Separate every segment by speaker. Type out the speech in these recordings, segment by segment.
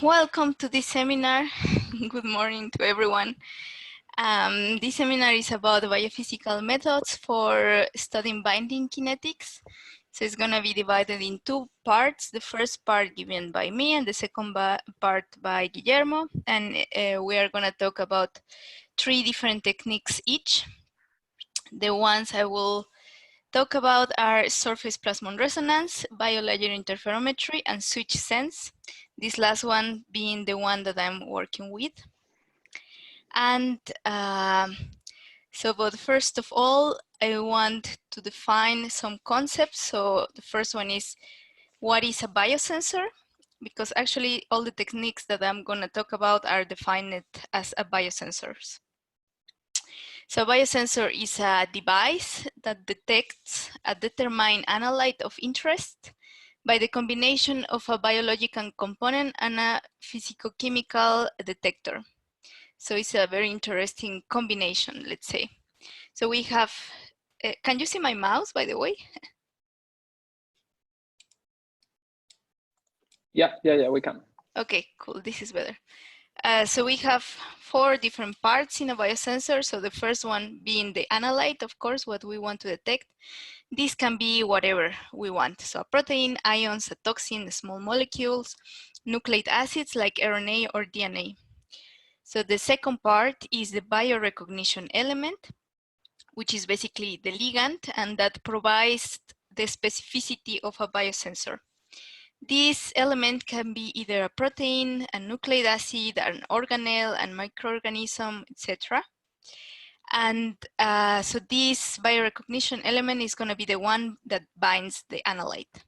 Speaker 1: Welcome to this seminar. Good morning to everyone. This seminar is about biophysical methods for studying binding kinetics. So it's going to be divided in two parts. The first part given by me and the second part by Guillermo. And we are going to talk about three different techniques each. The ones I will talk about are surface plasmon resonance, biolayer interferometry, and switch sense. This last one being the one that I'm working with. And but first of all, I want to define some concepts. So the first one is, what is a biosensor? Because actually all the techniques that I'm going to talk about are defined as a biosensors. So a biosensor is a device that detects a determined analyte of interest by the combination of a biological component and a physicochemical detector. So it's a very interesting combination, let's say. So we have, can you see my mouse, by the way?
Speaker 2: Yeah, we can.
Speaker 1: Okay, cool, this is better. So we have four different parts in a biosensor. So the first one being the analyte, of course, what we want to detect. This can be whatever we want. So a protein, ions, a toxin, small molecules, nucleic acids like RNA or DNA. So the second part is the biorecognition element, which is basically the ligand, and that provides the specificity of a biosensor. This element can be either a protein, a nucleic acid, an organelle, a microorganism, etc. And so this biorecognition element is going to be the one that binds the analyte.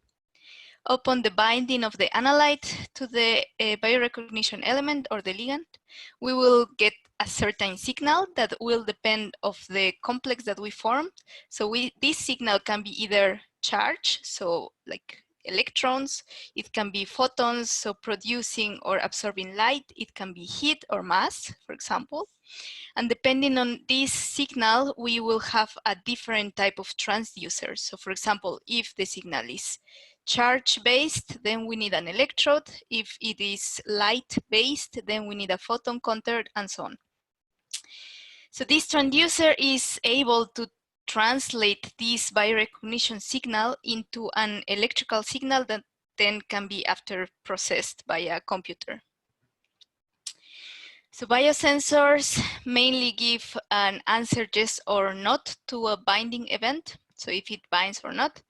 Speaker 1: Upon the binding of the analyte to the biorecognition element or the ligand, we will get a certain signal that will depend of the complex that we formed. So this signal can be either charge, so like electrons, it can be photons, so producing or absorbing light, it can be heat or mass, for example. And depending on this signal, we will have a different type of transducer. So for example, if the signal is charge-based, then we need an electrode. If it is light-based, then we need a photon counter, and so on. So this transducer is able to translate this biorecognition signal into an electrical signal that then can be after processed by a computer. So biosensors mainly give an answer yes or not to a binding event, so if it binds or not.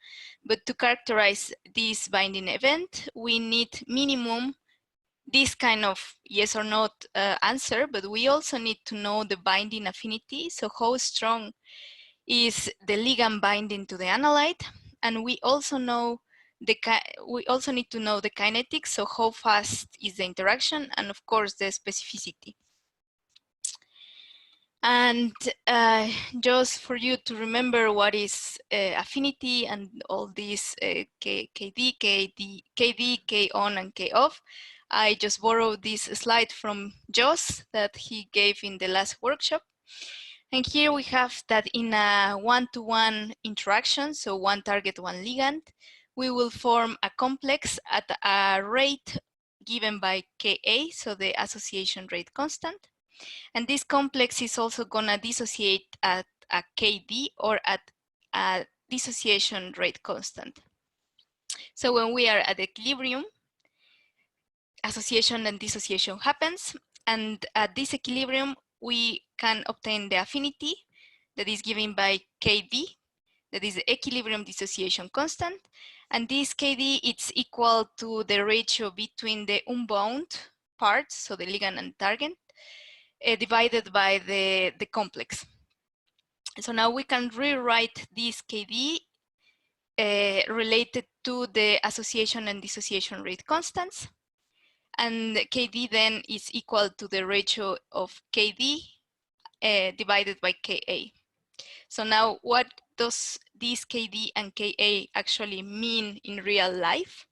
Speaker 1: But to characterize this binding event, we need minimum this kind of yes or not answer, but we also need to know the binding affinity, so how strong is the ligand binding to the analyte, and we also know we also need to know the kinetics, so how fast is the interaction, and of course the specificity. And just for you to remember what is affinity and all these KD, K on and K off, I just borrowed this slide from Jos that he gave in the last workshop. And here we have that in a one-to-one interaction, so one target, one ligand, we will form a complex at a rate given by Ka, so the association rate constant. And this complex is also gonna dissociate at a Kd or at a dissociation rate constant. So when we are at equilibrium, association and dissociation happens, and at this equilibrium, we can obtain the affinity that is given by Kd, that is the equilibrium dissociation constant, and this Kd it's equal to the ratio between the unbound parts, so the ligand and target, divided by the complex. So now we can rewrite this Kd related to the association and dissociation rate constants. And Kd then is equal to the ratio of Kd divided by Ka. So now what does this Kd and Ka actually mean in real life?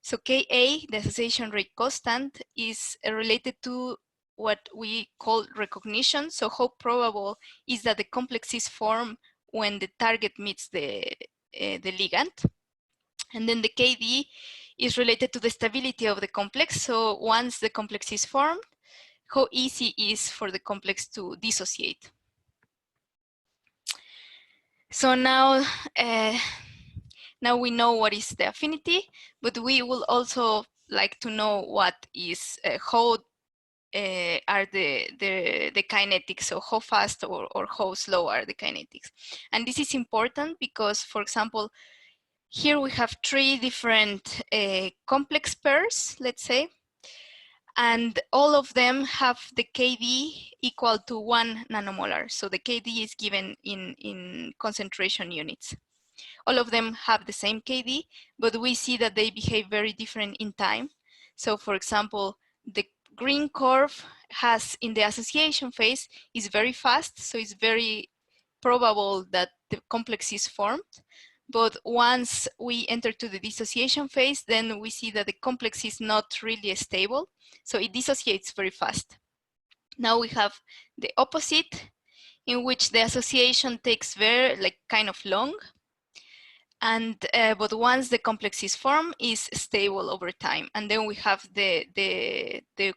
Speaker 1: So Ka, the association rate constant, is related to what we call recognition. So how probable is that the complex is formed when the target meets the ligand? And then the Kd is related to the stability of the complex. So once the complex is formed, how easy it is for the complex to dissociate. So now, now we know what is the affinity, but we will also like to know what is, how are the kinetics, so how fast or how slow are the kinetics. And this is important because, for example, here we have 3 different complex pairs, let's say, and all of them have the KD equal to 1 nanomolar. So the KD is given in concentration units. All of them have the same KD, but we see that they behave very different in time. So for example, the green curve has in the association phase is very fast, so it's very probable that the complex is formed. But once we enter to the dissociation phase, then we see that the complex is not really stable, so it dissociates very fast. Now we have the opposite, in which the association takes very, like, kind of long, and but once the complex is formed, is stable over time. And then we have the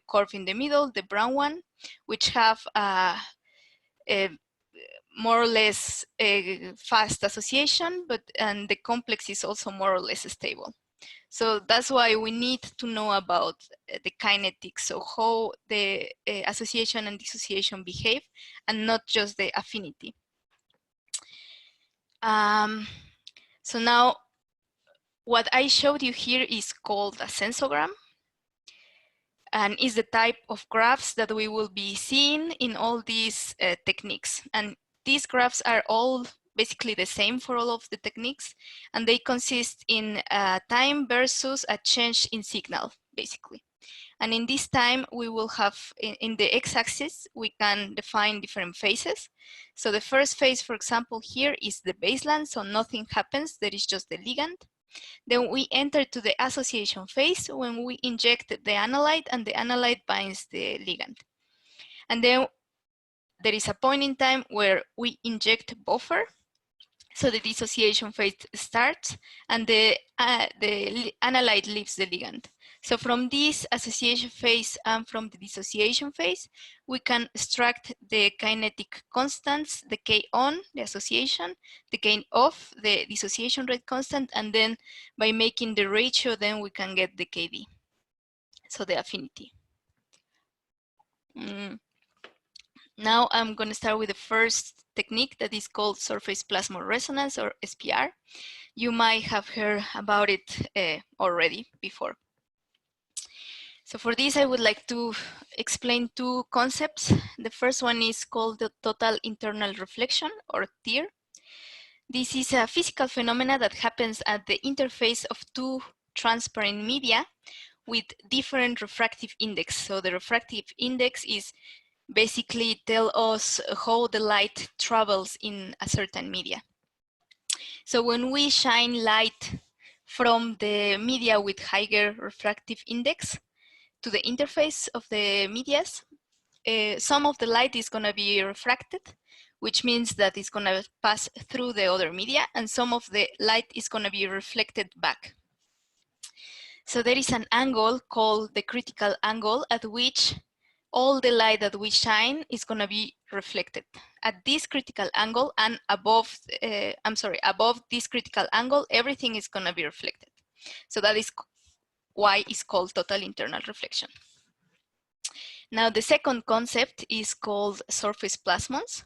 Speaker 1: curve in the middle, the brown one, which have a more or less a fast association, and the complex is also more or less stable. So that's why we need to know about the kinetics, so how the association and dissociation behave, and not just the affinity. So now, what I showed you here is called a sensogram, and is the type of graphs that we will be seeing in all these techniques. And these graphs are all basically the same for all of the techniques, and they consist in time versus a change in signal, basically. And in this time, we will have, in the x-axis, we can define different phases. So the first phase, for example, here is the baseline, so nothing happens, there is just the ligand. Then we enter to the association phase when we inject the analyte, and the analyte binds the ligand. And then there is a point in time where we inject buffer, so the dissociation phase starts, and the analyte leaves the ligand. So from this association phase and from the dissociation phase, we can extract the kinetic constants, the K on, the association, the K off, the dissociation rate constant, and then by making the ratio, then we can get the KD, so the affinity. Now I'm going to start with the first technique that is called surface plasmon resonance, or SPR. You might have heard about it already before. So for this, I would like to explain 2 concepts. The first one is called the total internal reflection, or TIR. This is a physical phenomena that happens at the interface of 2 transparent media with different refractive index. So the refractive index is basically tell us how the light travels in a certain media. So when we shine light from the media with higher refractive index to the interface of the medias, some of the light is going to be refracted, which means that it's going to pass through the other media, and some of the light is going to be reflected back. So there is an angle called the critical angle at which all the light that we shine is going to be reflected. At this critical angle and above, above this critical angle, everything is going to be reflected. So that is why it's called total internal reflection. Now the second concept is called surface plasmons.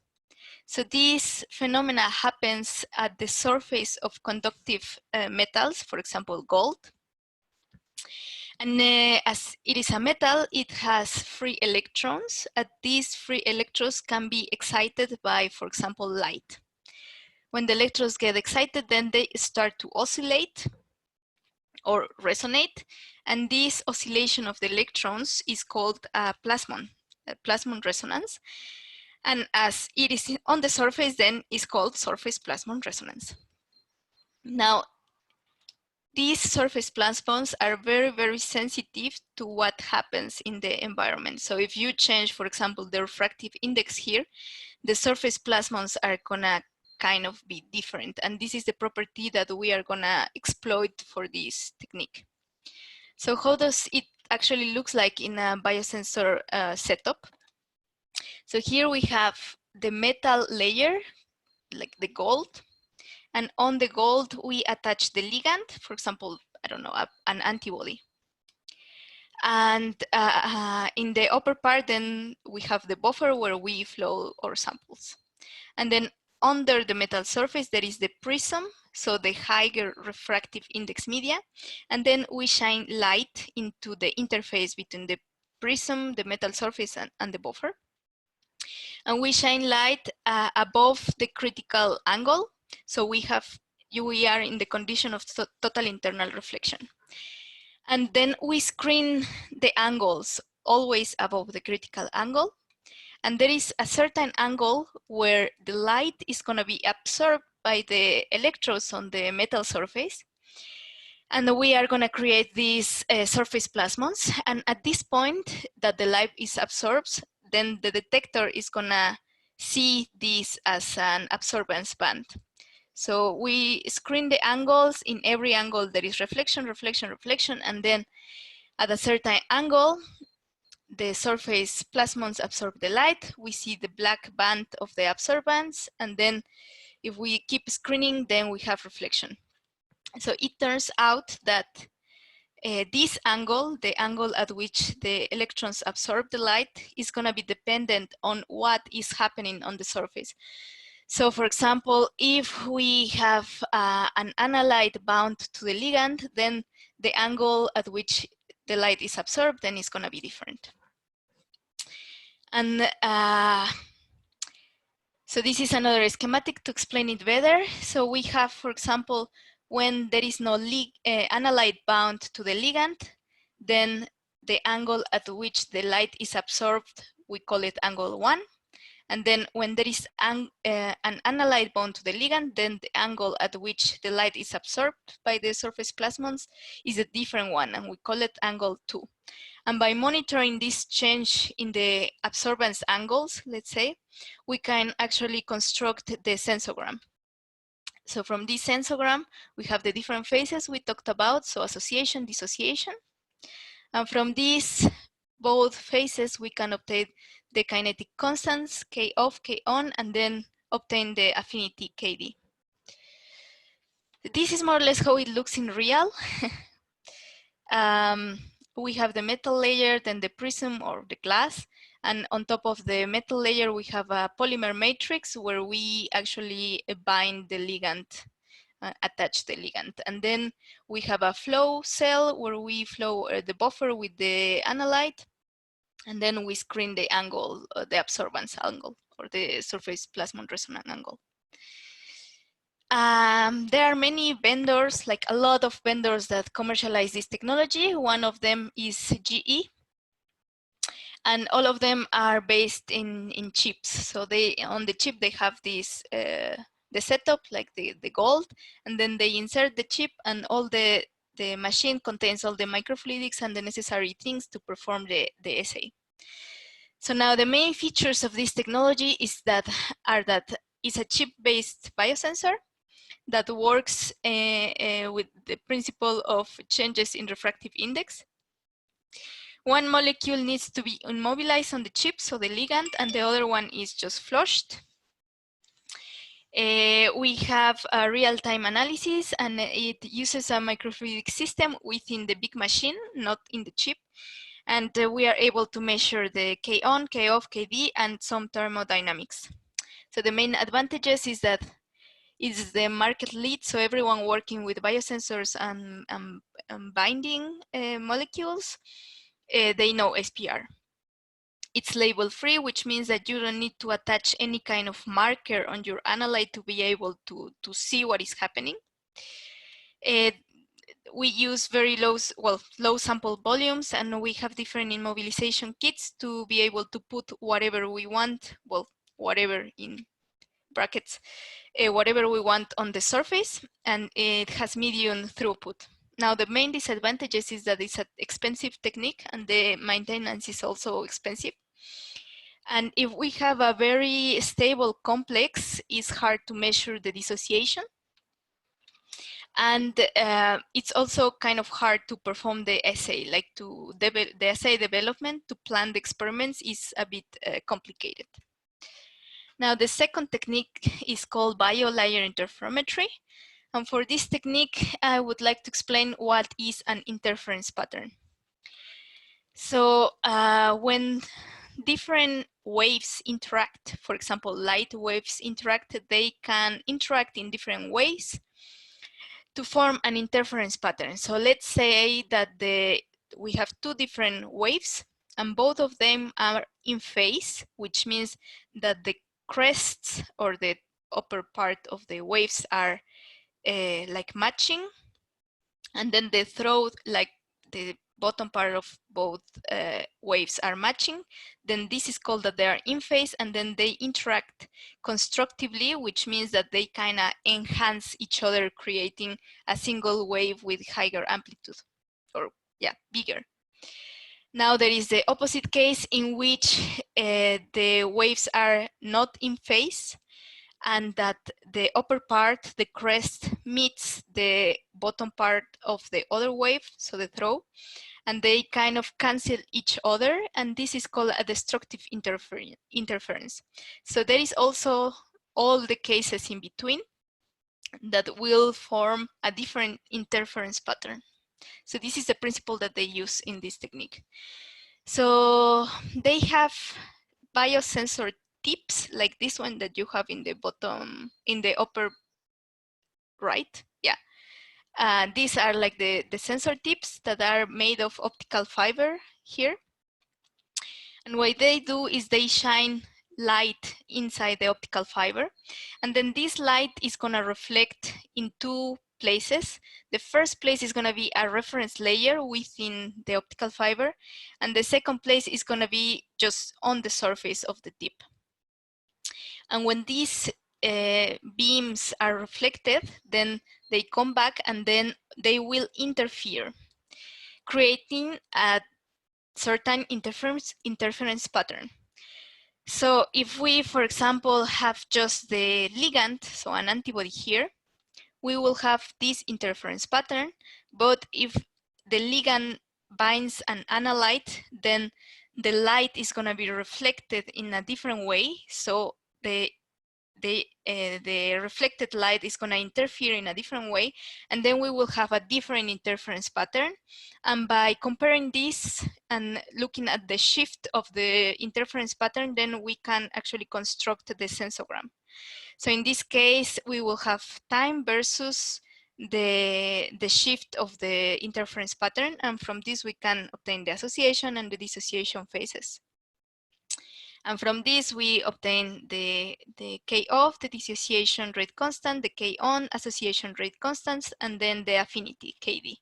Speaker 1: So this phenomena happens at the surface of conductive metals, for example, gold. And as it is a metal, it has free electrons. And these free electrons can be excited by, for example, light. When the electrons get excited, then they start to oscillate or resonate. And this oscillation of the electrons is called a plasmon resonance. And as it is on the surface, then it's called surface plasmon resonance. Now, these surface plasmons are very, very sensitive to what happens in the environment. So if you change, for example, the refractive index here, the surface plasmons are gonna kind of be different. And this is the property that we are gonna exploit for this technique. So how does it actually looks like in a biosensor setup? So here we have the metal layer, like the gold, and on the gold we attach the ligand, for example, I don't know, an antibody. And in the upper part, then we have the buffer where we flow our samples. And then under the metal surface, there is the prism, so the higher refractive index media. And then we shine light into the interface between the prism, the metal surface, and the buffer. And we shine light above the critical angle. So we are in the condition of total internal reflection. And then we screen the angles always above the critical angle. And there is a certain angle where the light is going to be absorbed by the electrodes on the metal surface. And we are going to create these surface plasmons. And at this point that the light is absorbed, then the detector is going to see this as an absorbance band. So we screen the angles. In every angle there is reflection, reflection, reflection, and then at a certain angle, the surface plasmons absorb the light. We see the black band of the absorbance, and then if we keep screening, then we have reflection. So it turns out that this angle, the angle at which the electrons absorb the light, is going to be dependent on what is happening on the surface. So for example, if we have an analyte bound to the ligand, then the angle at which the light is absorbed then is going to be different. And so this is another schematic to explain it better. So we have, for example, when there is no analyte bound to the ligand, then the angle at which the light is absorbed, we call it angle 1. And then when there is an analyte bound to the ligand, then the angle at which the light is absorbed by the surface plasmons is a different one, and we call it angle 2. And by monitoring this change in the absorbance angles, let's say, we can actually construct the sensogram. So from this sensogram, we have the different phases we talked about, so association, dissociation. And from these both phases, we can obtain the kinetic constants, K off, K on, and then obtain the affinity KD. This is more or less how it looks in real. We have the metal layer, then the prism or the glass, and on top of the metal layer, we have a polymer matrix where we actually bind the ligand, attach the ligand. And then we have a flow cell where we flow the buffer with the analyte, and then we screen the angle, the absorbance angle, or the surface plasmon resonance angle. There are many vendors, like a lot of vendors that commercialize this technology. One of them is GE, and all of them are based in chips. So they, on the chip, they have this, the setup, like the gold, and then they insert the chip, and all the machine contains all the microfluidics and the necessary things to perform the assay. So now the main features of this technology are that it's a chip-based biosensor that works with the principle of changes in refractive index. One molecule needs to be immobilized on the chip, so the ligand, and the other one is just flushed. We have a real-time analysis, and it uses a microfluidic system within the big machine, not in the chip. And we are able to measure the K on, K off, KD, and some thermodynamics. So the main advantages is that it's the market lead, so everyone working with biosensors and binding molecules, they know SPR. It's label-free, which means that you don't need to attach any kind of marker on your analyte to be able to see what is happening. We use very low sample volumes, and we have different immobilization kits to be able to put whatever we want, whatever in brackets, whatever we want on the surface, and it has medium throughput. Now the main disadvantages is that it's an expensive technique, and the maintenance is also expensive. And if we have a very stable complex, it's hard to measure the dissociation. And it's also kind of hard to perform the assay, like the assay development to plan the experiments is a bit complicated. Now, the second technique is called Biolayer interferometry. And for this technique, I would like to explain what is an interference pattern. So when different waves interact, for example, light waves interact, they can interact in different ways to form an interference pattern. So let's say that we have two different waves and both of them are in phase, which means that the crests or the upper part of the waves are like matching, and then the throat, like the bottom part of both waves are matching. Then this is called that they are in phase, and then they interact constructively, which means that they kind of enhance each other, creating a single wave with higher amplitude, or yeah, bigger. Now there is the opposite case in which the waves are not in phase, and that the upper part, the crest, meets the bottom part of the other wave, so the throw, and they kind of cancel each other, and this is called a destructive interference. So there is also all the cases in between that will form a different interference pattern. So this is the principle that they use in this technique. So they have biosensor tips like this one that you have in the bottom, in the upper right. Yeah. These are like the sensor tips that are made of optical fiber here. And what they do is they shine light inside the optical fiber. And then this light is going to reflect in two places. The first place is going to be a reference layer within the optical fiber. And the second place is going to be just on the surface of the tip. And when these beams are reflected, then they come back and then they will interfere, creating a certain interference pattern. So if we, for example, have just the ligand, so an antibody here, we will have this interference pattern. But if the ligand binds an analyte, then the light is going to be reflected in a different way. So the reflected light is going to interfere in a different way, and then we will have a different interference pattern. And by comparing this and looking at the shift of the interference pattern, then we can actually construct the sensogram. So in this case, we will have time versus the shift of the interference pattern, and from this we can obtain the association and the dissociation phases. And from this, we obtain the K off, the dissociation rate constant, the K on, association rate constants, and then the affinity, KD.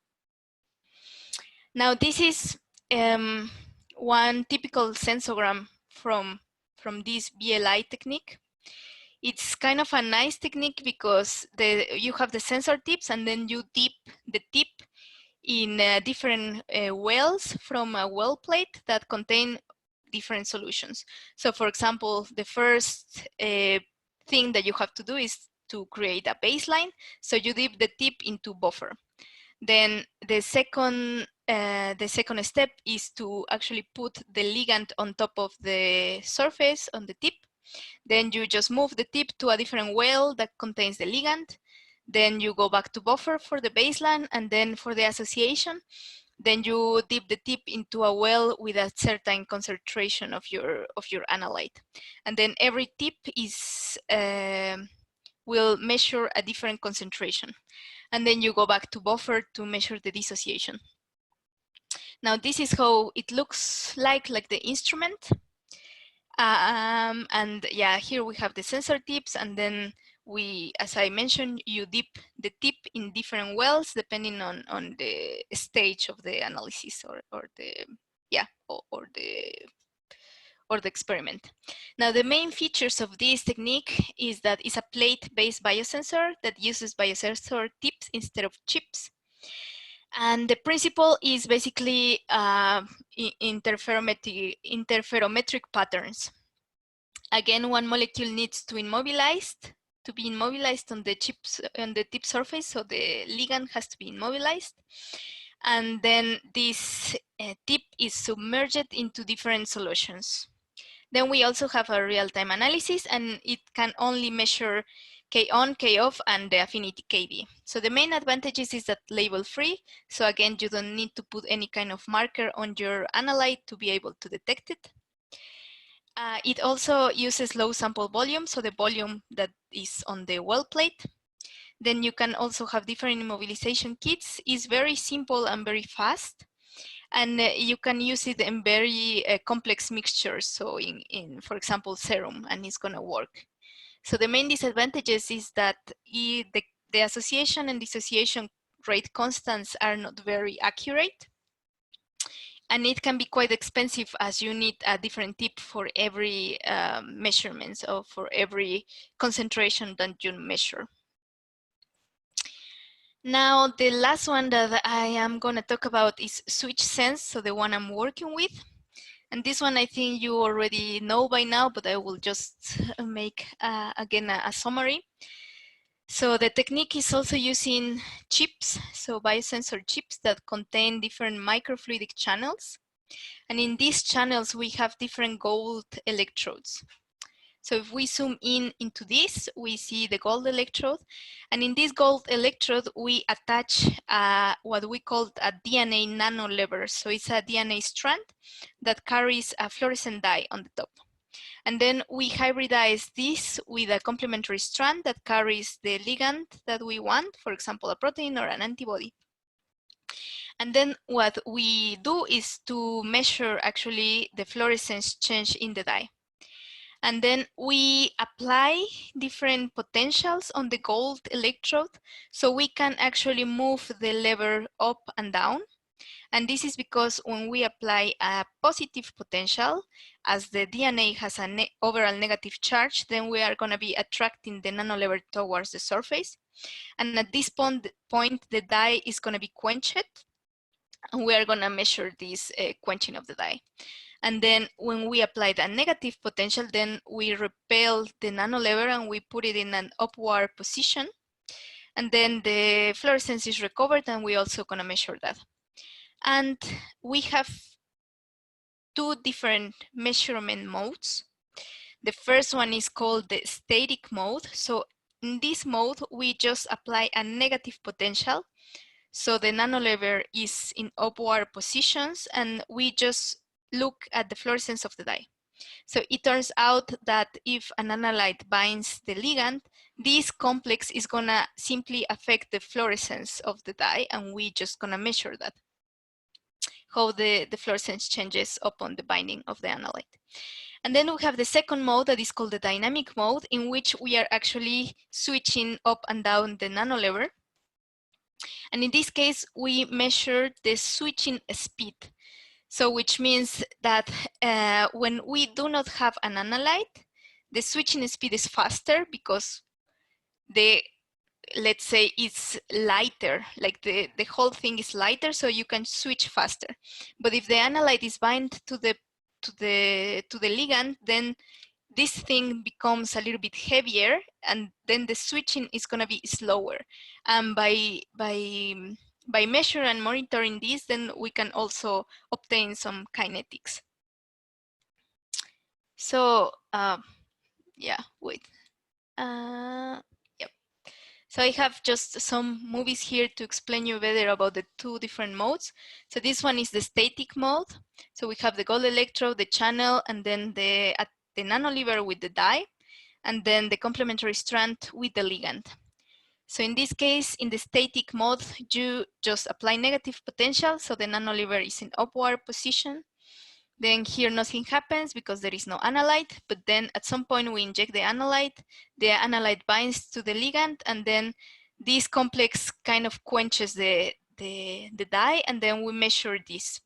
Speaker 1: Now, this is one typical sensogram from this BLI technique. It's kind of a nice technique because you have the sensor tips, and then you dip the tip in different wells from a well plate that contain different solutions. So for example, the first thing that you have to do is to create a baseline. So you dip the tip into buffer. Then the second step is to actually put the ligand on top of the surface on the tip. Then you just move the tip to a different well that contains the ligand. Then you go back to buffer for the baseline, and then for the association, then you dip the tip into a well with a certain concentration of your analyte. And then every tip is will measure a different concentration. And then you go back to buffer to measure the dissociation. Now this is how it looks like the instrument. And yeah, here we have the sensor tips, and then we, as I mentioned, you dip the tip in different wells depending on the stage of the analysis or the experiment. Now the main features of this technique is that it's a plate-based biosensor that uses biosensor tips instead of chips. And the principle is basically interferometric patterns. Again, one molecule needs to immobilize to be immobilized on the tip surface, so the ligand has to be immobilized. And then this tip is submerged into different solutions. Then we also have a real-time analysis, and it can only measure K on, K off, and the affinity Kb. So the main advantages is that label-free. So again, you don't need to put any kind of marker on your analyte to be able to detect it. It also uses low sample volume, so the volume that is on the well plate. Then you can also have different immobilization kits. It's very simple and very fast. And you can use it in very complex mixtures. So in, for example, serum, and it's gonna work. So the main disadvantages is that the association and dissociation rate constants are not very accurate. And it can be quite expensive, as you need a different tip for every measurement, or for every concentration that you measure. Now, the last one that I am going to talk about is switch sense, so the one I'm working with. And this one I think you already know by now, but I will just make again a summary. So the technique is also using chips, so biosensor chips that contain different microfluidic channels. And in these channels, we have different gold electrodes. So if we zoom in into this, we see the gold electrode. And in this gold electrode, we attach what we call a DNA nanolever. So it's a DNA strand that carries a fluorescent dye on the top. And then we hybridize this with a complementary strand that carries the ligand that we want, for example, a protein or an antibody. And then what we do is to measure actually the fluorescence change in the dye. And then we apply different potentials on the gold electrode, so we can actually move the lever up and down. And this is because when we apply a positive potential, as the DNA has an overall negative charge, then we are going to be attracting the nanolever towards the surface. And at this point the dye is going to be quenched, and we are going to measure this quenching of the dye. And then when we apply the negative potential, then we repel the nanolever and we put it in an upward position. And then the fluorescence is recovered, and we also going to measure that. And we have two different measurement modes. The first one is called the static mode. So in this mode, we just apply a negative potential. So the nanolever is in upward positions, and we just look at the fluorescence of the dye. So it turns out that if an analyte binds the ligand, this complex is gonna simply affect the fluorescence of the dye, and we just gonna measure that, how the fluorescence changes upon the binding of the analyte. And then we have the second mode that is called the dynamic mode, in which we are actually switching up and down the nanolever. And in this case, we measure the switching speed. So which means that when we do not have an analyte, the switching speed is faster because let's say it's lighter, like the whole thing is lighter, so you can switch faster. But if the analyte is bound to the ligand, then this thing becomes a little bit heavier, and then the switching is going to be slower. And by measuring and monitoring this, then we can also obtain some kinetics. So yeah, wait. Yep. So I have just some movies here to explain you better about the two different modes. So this one is the static mode. So we have the gold electrode, the channel, and then the nanolever with the dye, and then the complementary strand with the ligand. So in this case, in the static mode, you just apply negative potential, so the nanolever is in upward position. Then here nothing happens because there is no analyte, but then at some point we inject the analyte binds to the ligand, and then this complex kind of quenches the dye, and then we measure this.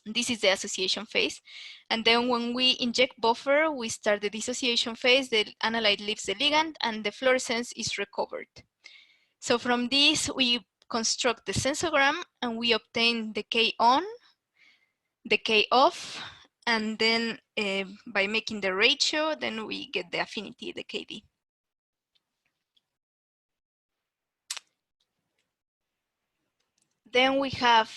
Speaker 1: This is the association phase. And then when we inject buffer, we start the dissociation phase, the analyte leaves the ligand, and the fluorescence is recovered. So from this, we construct the sensogram, and we obtain the K on, the K off, and then by making the ratio, then we get the affinity, the KD. Then we have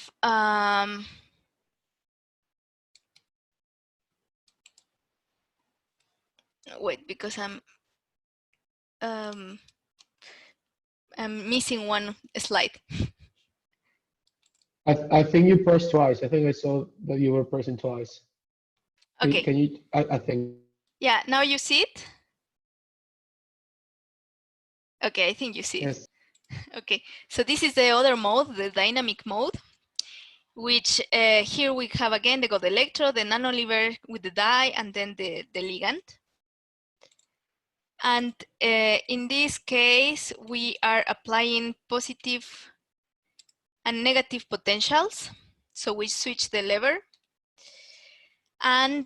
Speaker 1: wait, because I'm missing one slide.
Speaker 2: I think you pressed twice. I think I saw that you were pressing twice.
Speaker 1: Okay.
Speaker 2: Can you, I think.
Speaker 1: Yeah, now you see it? Okay, I think you see it.
Speaker 2: Yes.
Speaker 1: Okay, so this is the other mode, the dynamic mode, which here we have again the gold electrode, the nanoliver with the dye, and then the ligand. And in this case, we are applying positive and negative potentials. So we switch the lever. And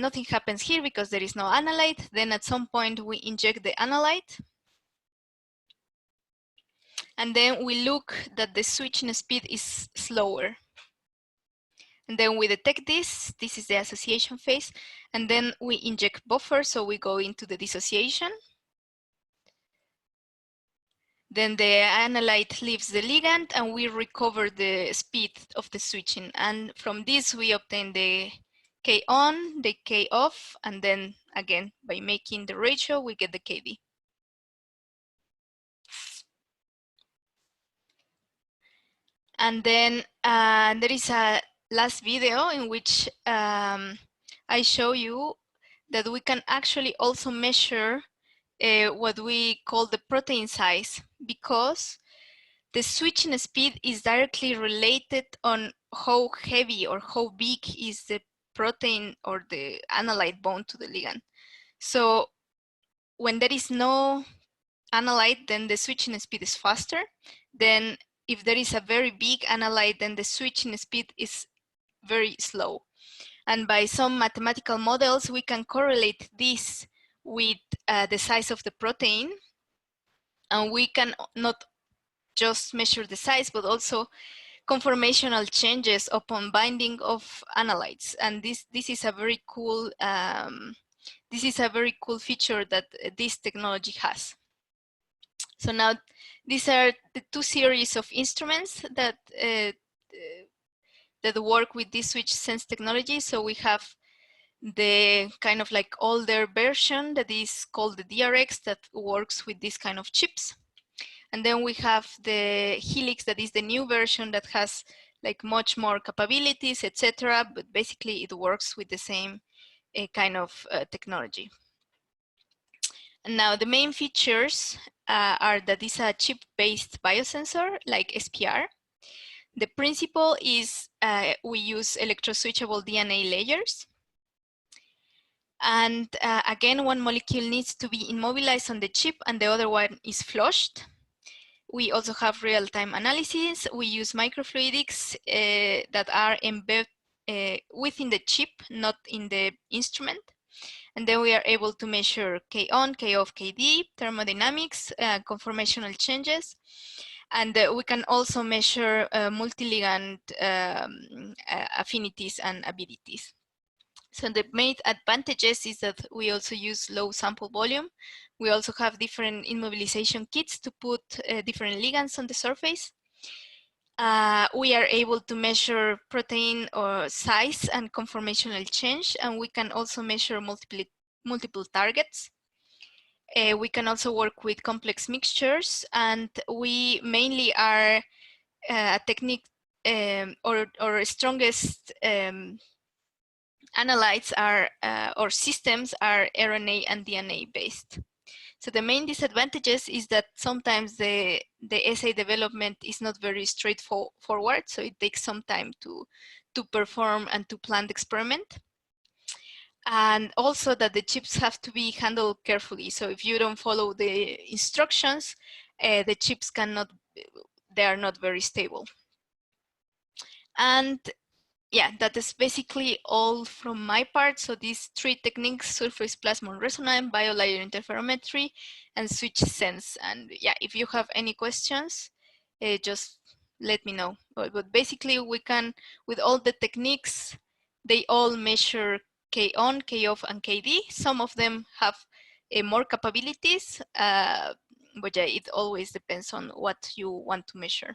Speaker 1: nothing happens here because there is no analyte. Then at some point, we inject the analyte. And then we look that the switching speed is slower. And then we detect this. This is the association phase. And then we inject buffer, so we go into the dissociation. Then the analyte leaves the ligand, and we recover the speed of the switching. And from this, we obtain the K on, the K off, and then again, by making the ratio, we get the KD. And then there is a last video in which I show you that we can actually also measure what we call the protein size, because the switching speed is directly related on how heavy or how big is the protein or the analyte bound to the ligand. So when there is no analyte, then the switching speed is faster. Then if there is a very big analyte, then the switching speed is very slow. And by some mathematical models, we can correlate this with the size of the protein. And we can not just measure the size, but also conformational changes upon binding of analytes. And this is a very cool feature that this technology has. So now these are the two series of instruments that that work with this switch sense technology. So we have the kind of like older version that is called the DRX that works with this kind of chips. And then we have the Helix that is the new version that has like much more capabilities, etc. But basically it works with the same kind of technology. And now the main features are that it's a chip-based biosensor like SPR. The principle is we use electroswitchable DNA layers. And again, one molecule needs to be immobilized on the chip and the other one is flushed. We also have real-time analysis. We use microfluidics that are embedded within the chip, not in the instrument. And then we are able to measure K on, K off, KD, thermodynamics, conformational changes. And we can also measure multi-ligand affinities and abilities. So the main advantages is that we also use low sample volume. We also have different immobilization kits to put different ligands on the surface. We are able to measure protein or size and conformational change, and we can also measure multiple targets. We can also work with complex mixtures, and we mainly are a technique or strongest analytes are or systems are RNA and DNA based. So the main disadvantages is that sometimes the assay development is not very straightforward, so it takes some time to perform and to plan the experiment. And also that the chips have to be handled carefully. So if you don't follow the instructions, the chips they are not very stable. And yeah, that is basically all from my part. So these three techniques: surface plasmon resonance, biolayer interferometry, and switch sense. And yeah, if you have any questions, just let me know. But basically we can, with all the techniques, they all measure K on, K off, and KD. Some of them have more capabilities, but yeah, it always depends on what you want to measure.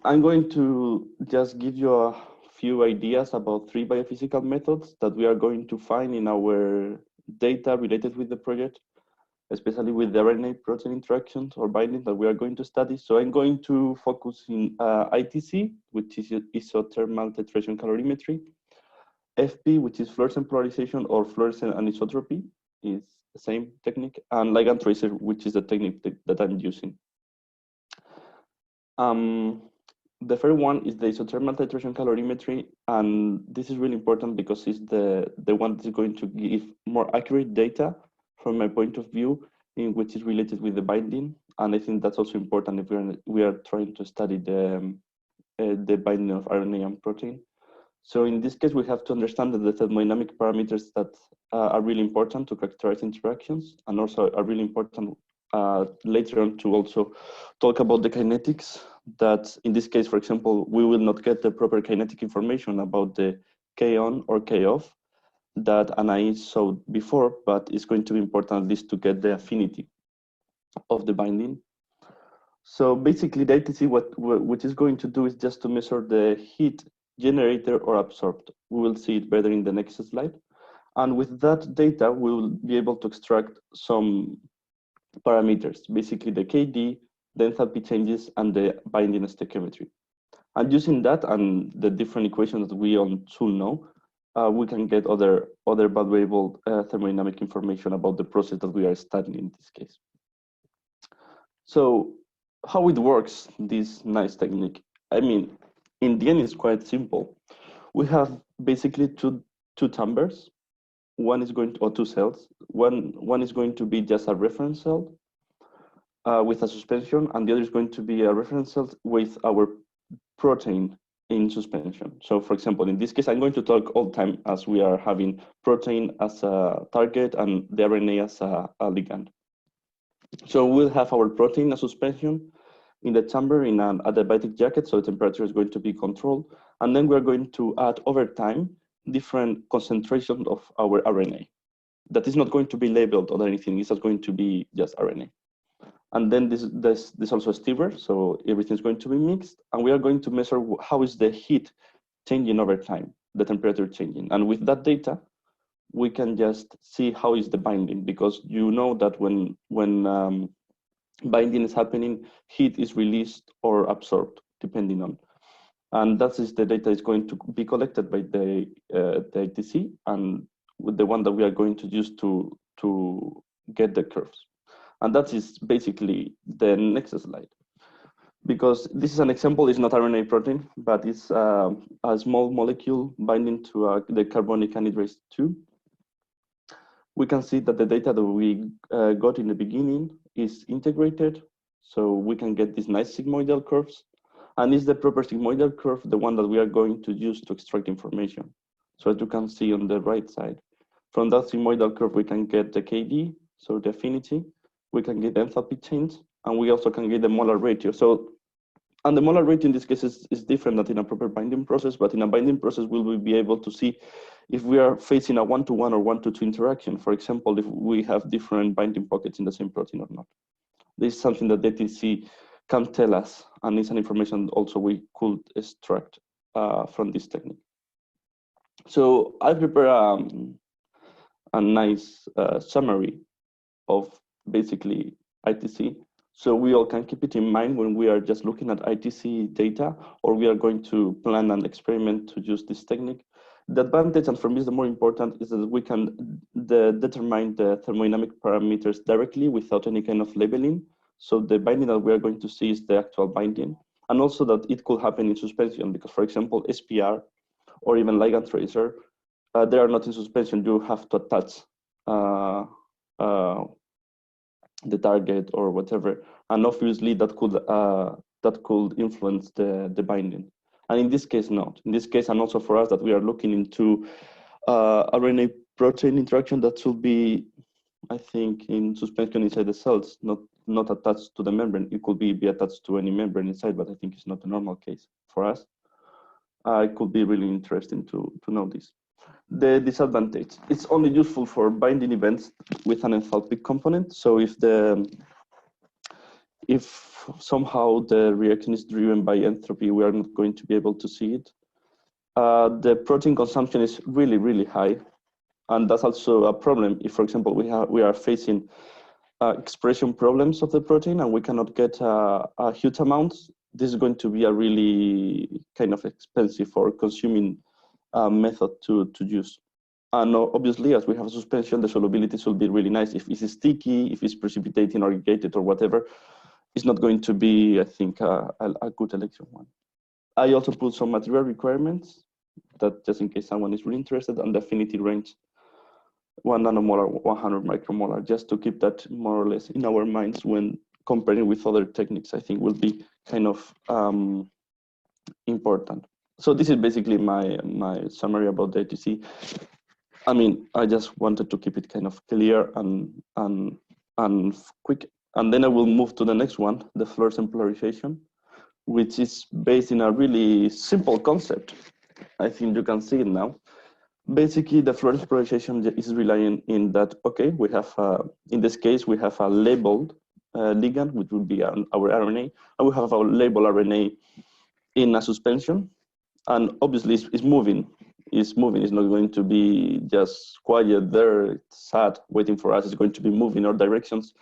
Speaker 3: I'm going to just give you a few ideas about 3 biophysical methods that we are going to find in our data related with the project, especially with the RNA protein interactions or binding that we are going to study. So I'm going to focus in ITC, which is isothermal titration calorimetry, FP, which is fluorescent polarization or fluorescent anisotropy, is the same technique, and ligand tracer, which is the technique that I'm using. The first one is the isothermal titration calorimetry, and this is really important because it's the one that is going to give more accurate data from my point of view, in which is related with the binding. And I think that's also important if we are trying to study the binding of RNA and protein. So in this case, we have to understand that the thermodynamic parameters that are really important to characterize interactions, and also are really important later on to also talk about the kinetics, that in this case, for example, we will not get the proper kinetic information about the K on or K off that Anahí showed before, but it's going to be important at least to get the affinity of the binding. So basically the ITC, what is going to do is just to measure the heat generated or absorbed. We will see it better in the next slide. And with that data, we will be able to extract some parameters, basically the KD, the enthalpy changes, and the binding stoichiometry. And using that and the different equations that we all should know, we can get other valuable thermodynamic information about the process that we are studying in this case. So how it works, this nice technique? I mean, in the end, it's quite simple. We have basically two chambers. One is going to, or two cells. One is going to be just a reference cell with a suspension, and the other is going to be a reference cell with our protein in suspension. So for example, in this case, I'm going to talk all the time as we are having protein as a target and the RNA as a ligand. So we'll have our protein as suspension in the chamber in an adiabatic jacket, so the temperature is going to be controlled. And then we're going to add over time different concentrations of our RNA. That is not going to be labeled or anything, it's just going to be just RNA. And then this also is stirrer, so everything's going to be mixed, and we are going to measure how is the heat changing over time, the temperature changing. And with that data, we can just see how is the binding, because you know that when binding is happening, heat is released or absorbed, depending on. And that is the data is going to be collected by the ITC, and with the one that we are going to use to get the curves. And that is basically the next slide. Because this is an example, it's not RNA protein, but it's a small molecule binding to the carbonic anhydrase 2. We can see that the data that we got in the beginning is integrated, so we can get these nice sigmoidal curves. And is the proper sigmoidal curve the one that we are going to use to extract information? So as you can see on the right side, from that sigmoidal curve, we can get the KD, so the affinity, we can get enthalpy change, and we also can get the molar ratio. So, and the molar ratio in this case is different than in a proper binding process, but in a binding process, we will be able to see if we are facing a 1-to-1 or 1-to-2 interaction. For example, if we have different binding pockets in the same protein or not. This is something that the ITC can tell us, and it's an information also we could extract from this technique. So I prepare a nice summary of basically ITC, so we all can keep it in mind when we are just looking at ITC data, or we are going to plan an experiment to use this technique. The advantage, and for me is the more important, is that we can determine the thermodynamic parameters directly without any kind of labeling. So the binding that we are going to see is the actual binding, and also that it could happen in suspension, because for example, SPR or even ligand tracer, they are not in suspension. You have to attach the target or whatever, and obviously that could influence the binding. And in this case, not. In this case, and also for us that we are looking into RNA protein interaction that should be, I think, in suspension inside the cells, not attached to the membrane. It could be attached to any membrane inside, but I think it's not a normal case for us. It could be really interesting to know this. The disadvantage, it's only useful for binding events with an enthalpic component. So if if somehow the reaction is driven by entropy, we are not going to be able to see it. The protein consumption is really, really high. And that's also a problem if, for example, we are facing expression problems of the protein and we cannot get a huge amount. This is going to be a really kind of expensive or consuming method to use. And obviously, as we have a suspension, the solubility will be really nice. If it's sticky, if it's precipitating or gated or whatever, it's not going to be, I think, a good electron one. I also put some material requirements that just in case someone is really interested, and the affinity range 1 nanomolar, 100 micromolar, just to keep that more or less in our minds when comparing with other techniques, I think will be kind of important. So this is basically my summary about the ITC. I mean, I just wanted to keep it kind of clear and quick. And then I will move to the next one, the fluorescent polarization, which is based in a really simple concept. I think you can see it now. Basically, the fluorescent polarization is relying in that, okay, we have, in this case, we have a labeled ligand, which would be our RNA, and we have our labeled RNA in a suspension, and obviously it's moving. It's moving, it's not going to be just quiet there, sad, waiting for us. It's going to be moving in all directions.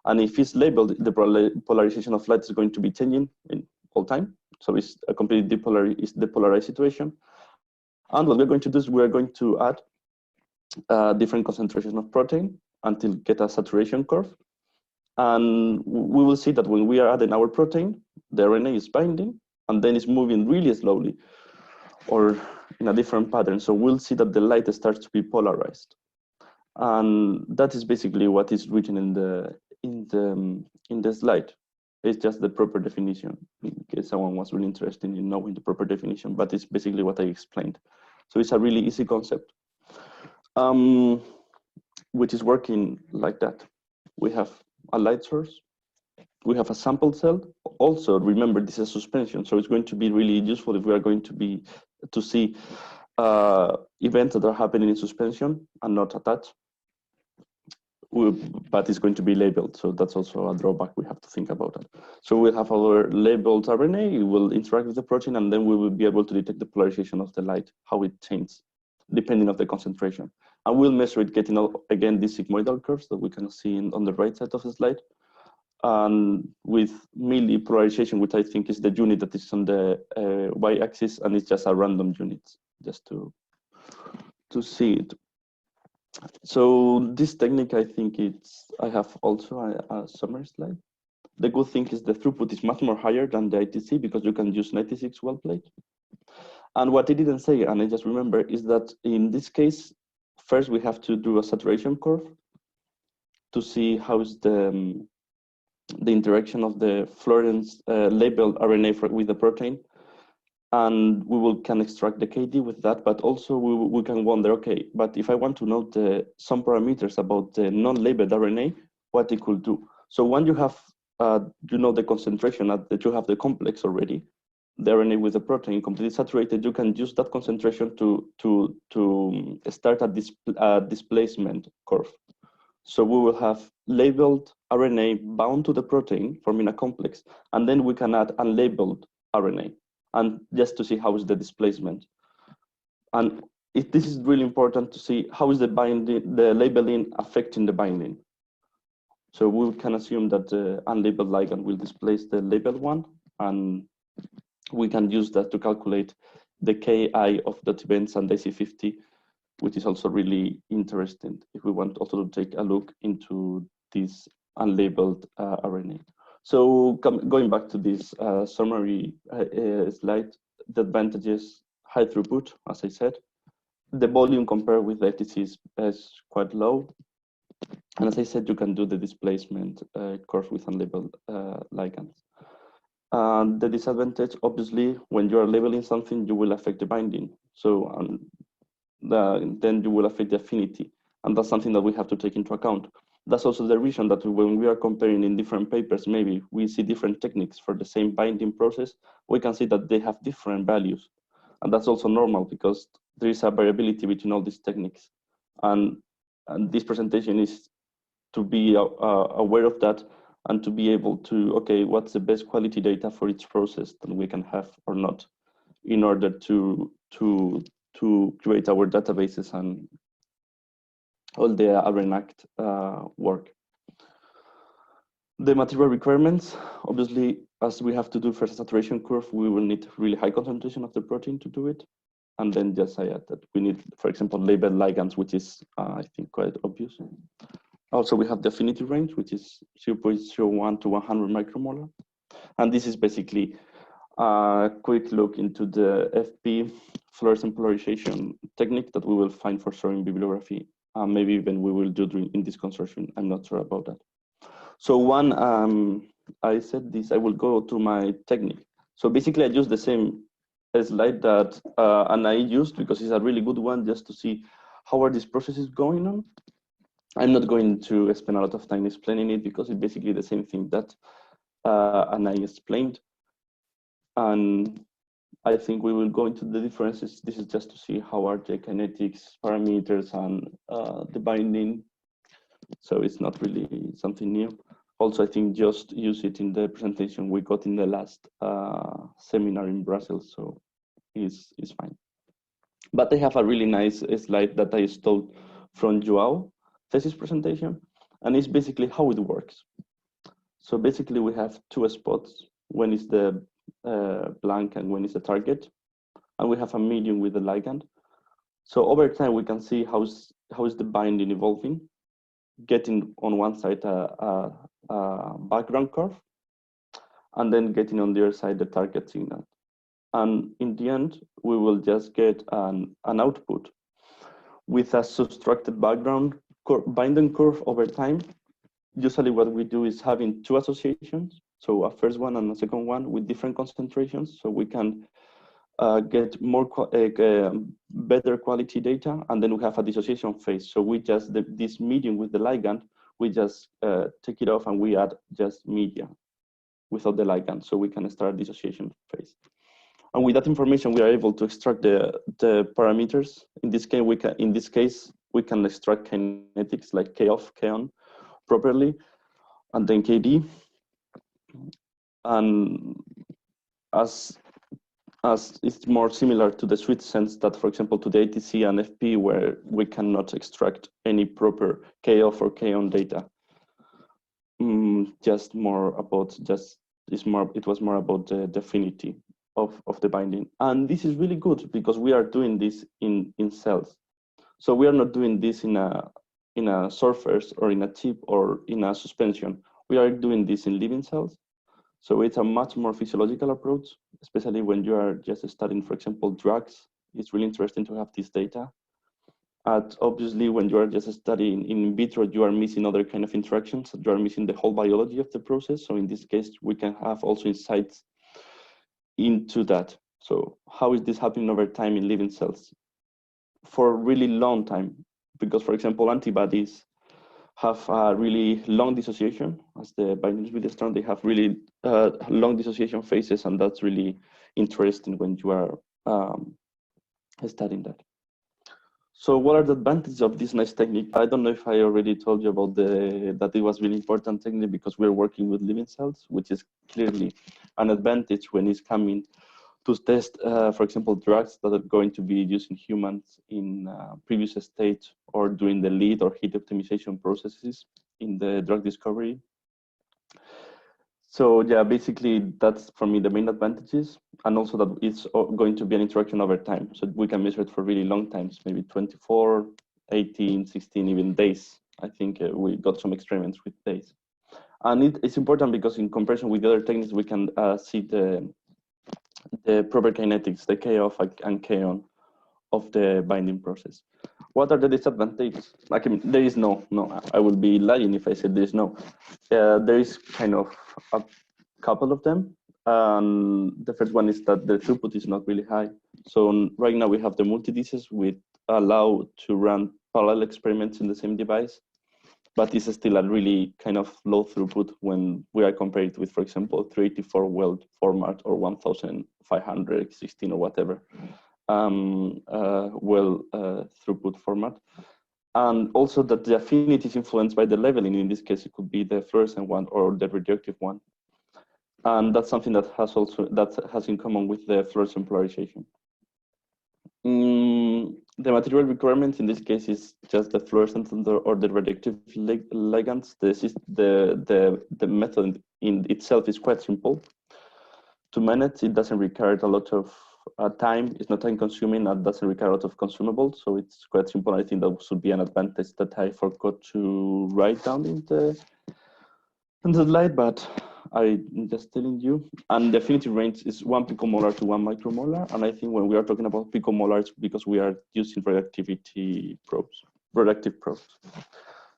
Speaker 3: And if it's labeled, the polarization of light is going to be changing in all time. So it's a completely depolarized situation. And what we're going to do is we're going to add different concentrations of protein until get a saturation curve. And we will see that when we are adding our protein, the RNA is binding and then it's moving really slowly or in a different pattern. So we'll see that the light starts to be polarized. And that is basically what is written in the slide. It's just the proper definition, in case someone was really interested in knowing the proper definition, but it's basically what I explained. So it's a really easy concept, which is working like that. We have a light source, we have a sample cell. Also, remember, this is suspension, so it's going to be really useful if we are going to see events that are happening in suspension and not attached. But it's going to be labeled, so that's also a drawback we have to think about it. So we'll have our labeled RNA, it will interact with the protein, and then we will be able to detect the polarization of the light, how it changes, depending on the concentration. And we'll measure it getting, again, these sigmoidal curves that we can see on the right side of the slide. And with milli polarization, which I think is the unit that is on the y-axis, and it's just a random unit, just to see it. So this technique, I think I have also a summary slide. The good thing is the throughput is much more higher than the ITC because you can use 96 well plate. And what I didn't say, and I just remember, is that in this case, first we have to do a saturation curve to see how is the interaction of the fluorescence labeled RNA with the protein. And we can extract the KD with that, but also we can wonder, okay, but if I want to know some parameters about the non-labeled RNA, what it could do. So when you have, the concentration that you have the complex already, the RNA with the protein completely saturated, you can use that concentration to start a displacement curve. So we will have labeled RNA bound to the protein, forming a complex, and then we can add unlabeled RNA. And just to see how is the displacement. And this is really important to see how is the labeling affecting the binding. So we can assume that the unlabeled ligand will displace the labeled one, and we can use that to calculate the Ki of the events and DC50, which is also really interesting if we want also to take a look into this unlabeled RNA. So going back to this summary slide, the advantages, high throughput, as I said. The volume compared with the ITC is quite low. And as I said, you can do the displacement curve with unlabeled ligands. The disadvantage, obviously, when you are labeling something, you will affect the binding. So then you will affect the affinity. And that's something that we have to take into account. That's also the reason that when we are comparing in different papers, maybe we see different techniques for the same binding process, we can see that they have different values. And that's also normal because there is a variability between all these techniques. And this presentation is to be aware of that and to be able to, okay, what's the best quality data for each process that we can have or not, in order to create our databases and all the RNAct work. The material requirements, obviously, as we have to do for the saturation curve, we will need really high concentration of the protein to do it. And then just I add that we need, for example, labeled ligands, which is, I think, quite obvious. Also, we have the affinity range, which is 0.01 to 100 micromolar. And this is basically a quick look into the FP fluorescent polarization technique that we will find for sure in bibliography. Maybe even we will do in this consortium. I'm not sure about that. So I said this, I will go to my technique. So basically I use the same slide that Anahí used, because it's a really good one just to see how are these processes going on. I'm not going to spend a lot of time explaining it, because it's basically the same thing that Anahí explained. And I think we will go into the differences. This is just to see how are the kinetics, parameters, and the binding. So it's not really something new. Also, I think just use it in the presentation we got in the last seminar in Brazil, so it's fine. But I have a really nice slide that I stole from João thesis presentation, and it's basically how it works. So basically we have two spots, when is the blank and when is the target, and we have a medium with the ligand. So over time we can see how is the binding evolving, getting on one side a background curve, and then getting on the other side the target signal. And in the end, we will just get an output with a subtracted background binding curve over time. Usually what we do is having two associations, so a first one and a second one with different concentrations, so we can get more better quality data, and then we have a dissociation phase. So we just, this medium with the ligand, we just take it off and we add just media without the ligand, so we can start dissociation phase. And with that information, we are able to extract the parameters. In this case, we can extract kinetics like K off, K on properly, and then KD. And as it's more similar to the switch sense that, for example, to the ATC and FP, where we cannot extract any proper K off or K on data. Just more about it was more about the affinity of the binding. And this is really good because we are doing this in cells. So we are not doing this in a surface or in a chip or in a suspension. We are doing this in living cells. So it's a much more physiological approach, especially when you are just studying, for example, drugs. It's really interesting to have this data. And obviously, when you are just studying in vitro, you are missing other kind of interactions. You are missing the whole biology of the process. So in this case, we can have also insights into that. So how is this happening over time in living cells? For a really long time, because, for example, antibodies have a really long dissociation. As the binding is really strong, they have really long dissociation phases, and that's really interesting when you are studying that. So what are the advantages of this nice technique? I don't know if I already told you about that it was really important technique because we're working with living cells, which is clearly an advantage when it's coming to test, for example, drugs that are going to be used in humans in previous stage or during the lead or heat optimization processes in the drug discovery. So yeah, basically that's for me the main advantages, and also that it's going to be an interaction over time. So we can measure it for really long times, maybe 24, 18, 16, even days. I think we got some experiments with days. And it's important because in comparison with the other techniques, we can see the proper kinetics, the K off and K on of the binding process. What are the disadvantages? Like, there is no, I will be lying if I said there is no. There is kind of a couple of them. The first one is that the throughput is not really high. So right now we have the multi-dishes which allow to run parallel experiments in the same device, but it's still a really kind of low throughput when we are compared with, for example, 384 weld format or 1516 or whatever throughput format. And also that the affinity is influenced by the leveling. In this case, it could be the fluorescent one or the radioactive one. And that's something that has in common with the fluorescent polarization. The material requirements in this case is just the fluorescent or the radioactive ligands. The method in itself is quite simple. To manage, it doesn't require a lot of time. It's not time consuming and doesn't require a lot of consumables. So it's quite simple. I think that should be an advantage that I forgot to write down in the slide, but I'm just telling you. And the affinity range is 1 picomolar to 1 micromolar. And I think when we are talking about picomolar, it's because we are using radioactive probes.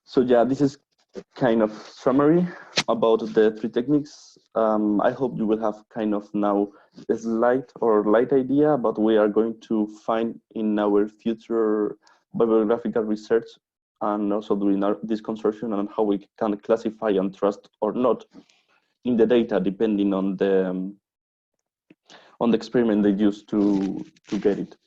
Speaker 3: So yeah, this is kind of summary about the three techniques. I hope you will have kind of now a light idea about what we are going to find in our future bibliographical research, and also during this consortium, and how we can classify and trust or not in the data, depending on the experiment they use to get it.